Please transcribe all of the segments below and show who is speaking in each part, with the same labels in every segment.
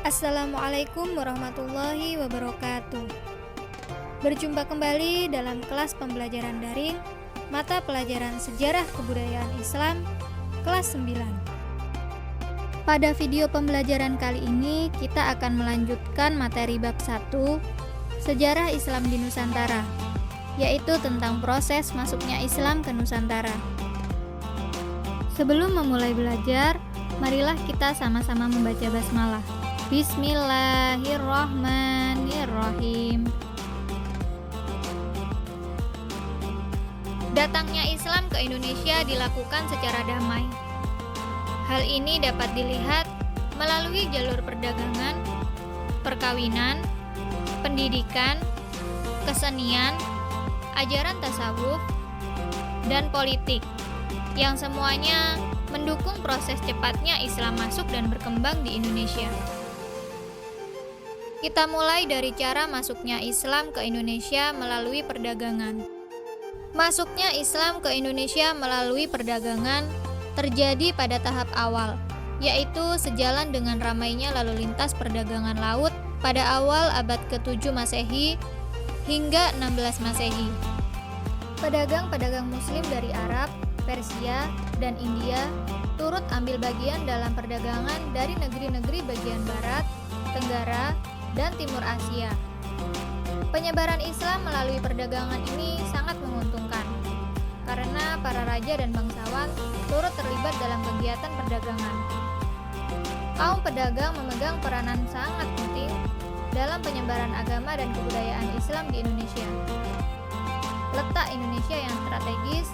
Speaker 1: Assalamualaikum warahmatullahi wabarakatuh. Berjumpa kembali dalam kelas pembelajaran daring mata pelajaran Sejarah Kebudayaan Islam kelas 9. Pada video pembelajaran kali ini kita akan melanjutkan materi bab 1 Sejarah Islam di Nusantara, yaitu tentang proses masuknya Islam ke Nusantara. Sebelum memulai belajar, marilah kita sama-sama membaca basmalah. Bismillahirrahmanirrahim. Datangnya Islam ke Indonesia dilakukan secara damai. Hal ini dapat dilihat melalui jalur perdagangan, perkawinan, pendidikan, kesenian, ajaran tasawuf, dan politik, yang semuanya mendukung proses cepatnya Islam masuk dan berkembang di Indonesia. Kita mulai dari cara masuknya Islam ke Indonesia melalui perdagangan. Masuknya Islam ke Indonesia melalui perdagangan terjadi pada tahap awal, yaitu sejalan dengan ramainya lalu lintas perdagangan laut pada awal abad ke-7 Masehi hingga 16 Masehi. Pedagang-pedagang Muslim dari Arab, Persia, dan India turut ambil bagian dalam perdagangan dari negeri-negeri bagian barat, tenggara, dan timur Asia. Penyebaran Islam melalui perdagangan ini sangat menguntungkan, karena para raja dan bangsawan turut terlibat dalam kegiatan perdagangan. Kaum pedagang memegang peranan sangat penting dalam penyebaran agama dan kebudayaan Islam di Indonesia. Letak Indonesia yang strategis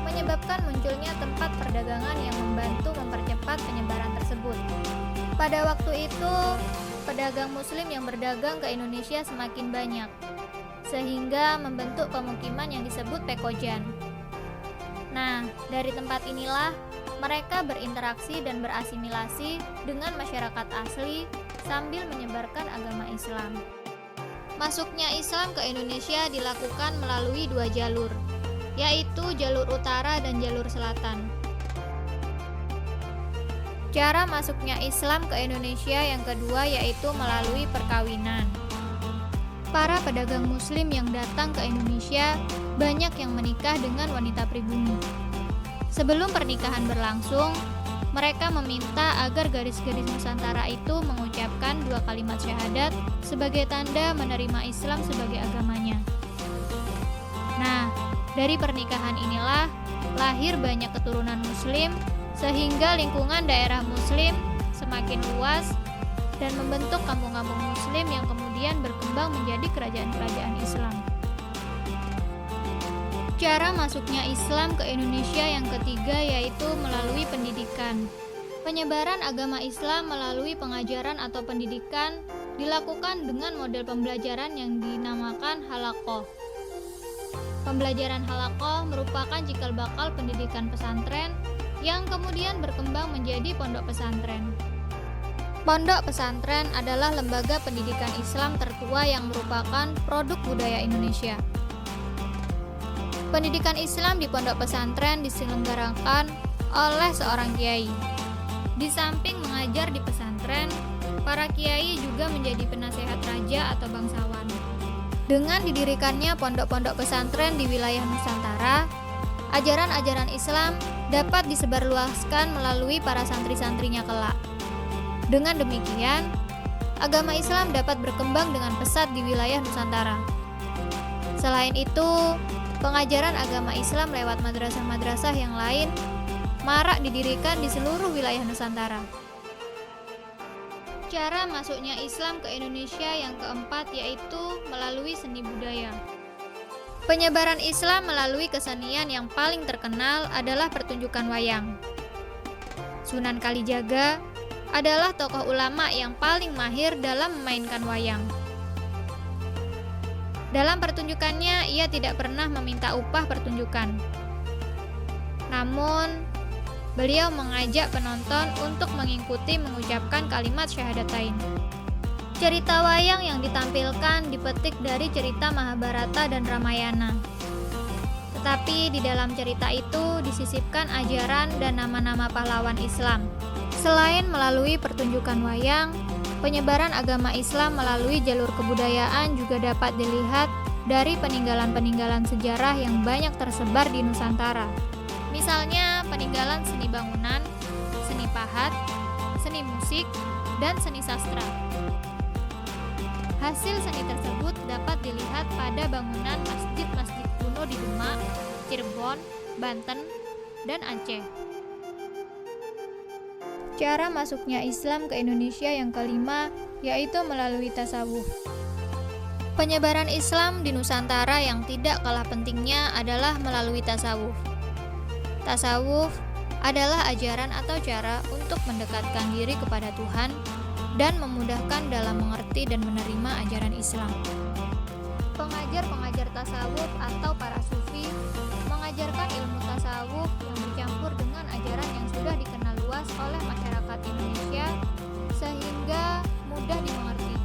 Speaker 1: menyebabkan munculnya tempat perdagangan yang membantu mempercepat penyebaran tersebut. Pada waktu itu, pedagang Muslim yang berdagang ke Indonesia semakin banyak, sehingga membentuk pemukiman yang disebut pekojan. Nah, dari tempat inilah mereka berinteraksi dan berasimilasi dengan masyarakat asli sambil menyebarkan agama Islam. Masuknya Islam ke Indonesia dilakukan melalui dua jalur, yaitu jalur utara dan jalur selatan. Cara masuknya Islam ke Indonesia yang kedua yaitu melalui perkawinan. Para pedagang Muslim yang datang ke Indonesia banyak yang menikah dengan wanita pribumi. Sebelum pernikahan berlangsung, mereka meminta agar gadis-gadis Nusantara itu mengucapkan dua kalimat syahadat sebagai tanda menerima Islam sebagai agamanya. Nah, dari pernikahan inilah lahir banyak keturunan Muslim, sehingga lingkungan daerah Muslim semakin luas dan membentuk kampung-kampung Muslim yang kemudian berkembang menjadi kerajaan-kerajaan Islam. Cara masuknya Islam ke Indonesia yang ketiga yaitu melalui pendidikan. Penyebaran agama Islam melalui pengajaran atau pendidikan dilakukan dengan model pembelajaran yang dinamakan halaqah. Pembelajaran halaqah merupakan cikal bakal pendidikan pesantren yang kemudian berkembang menjadi pondok pesantren. Pondok pesantren adalah lembaga pendidikan Islam tertua yang merupakan produk budaya Indonesia. Pendidikan Islam di pondok pesantren diselenggarakan oleh seorang kiai. Di samping mengajar di pesantren, para kiai juga menjadi penasehat raja atau bangsawan. Dengan didirikannya pondok-pondok pesantren di wilayah Nusantara, ajaran-ajaran Islam dapat disebarluaskan melalui para santri-santrinya kelak. Dengan demikian, agama Islam dapat berkembang dengan pesat di wilayah Nusantara. Selain itu, pengajaran agama Islam lewat madrasah-madrasah yang lain marak didirikan di seluruh wilayah Nusantara. Cara masuknya Islam ke Indonesia yang keempat yaitu melalui seni budaya. Penyebaran Islam melalui kesenian yang paling terkenal adalah pertunjukan wayang. Sunan Kalijaga adalah tokoh ulama yang paling mahir dalam memainkan wayang. Dalam pertunjukannya, ia tidak pernah meminta upah pertunjukan. Namun, beliau mengajak penonton untuk mengikuti mengucapkan kalimat syahadatain. Cerita wayang yang ditampilkan dipetik dari cerita Mahabharata dan Ramayana. Tetapi di dalam cerita itu disisipkan ajaran dan nama-nama pahlawan Islam. Selain melalui pertunjukan wayang, Penyebaran agama Islam melalui jalur kebudayaan juga dapat dilihat dari peninggalan-peninggalan sejarah yang banyak tersebar di Nusantara. Misalnya peninggalan seni bangunan, seni pahat, seni musik, dan seni sastra. Hasil seni tersebut dapat dilihat pada bangunan masjid-masjid kuno di Demak, Cirebon, Banten, dan Aceh. Cara masuknya Islam ke Indonesia yang kelima yaitu melalui tasawuf. Penyebaran Islam di Nusantara yang tidak kalah pentingnya adalah melalui tasawuf. Tasawuf adalah ajaran atau cara untuk mendekatkan diri kepada Tuhan dan memudahkan dalam mengerti dan menerima ajaran Islam. Pengajar-pengajar tasawuf atau para sufi mengajarkan ilmu tasawuf yang bercampur dengan ajaran yang sudah dikenal luas oleh masyarakat Indonesia sehingga mudah dimengerti.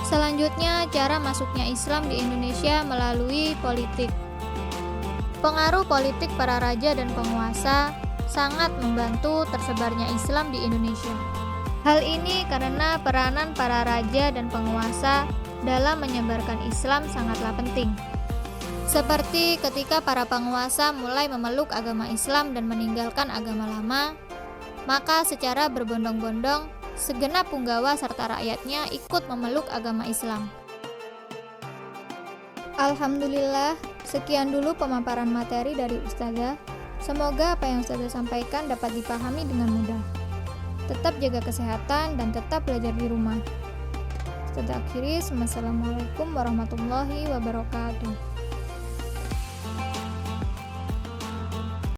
Speaker 1: Selanjutnya, cara masuknya Islam di Indonesia melalui politik. Pengaruh politik para raja dan penguasa sangat membantu tersebarnya Islam di Indonesia. Hal ini karena peranan para raja dan penguasa dalam menyebarkan Islam sangatlah penting. Seperti ketika para penguasa mulai memeluk agama Islam dan meninggalkan agama lama, maka secara berbondong-bondong segenap punggawa serta rakyatnya ikut memeluk agama Islam. Alhamdulillah, sekian dulu pemaparan materi dari Ustazah. Semoga apa yang Ustazah sampaikan dapat dipahami dengan mudah. Tetap jaga kesehatan dan tetap belajar di rumah. Ustazah akhiri, wassalamualaikum warahmatullahi wabarakatuh.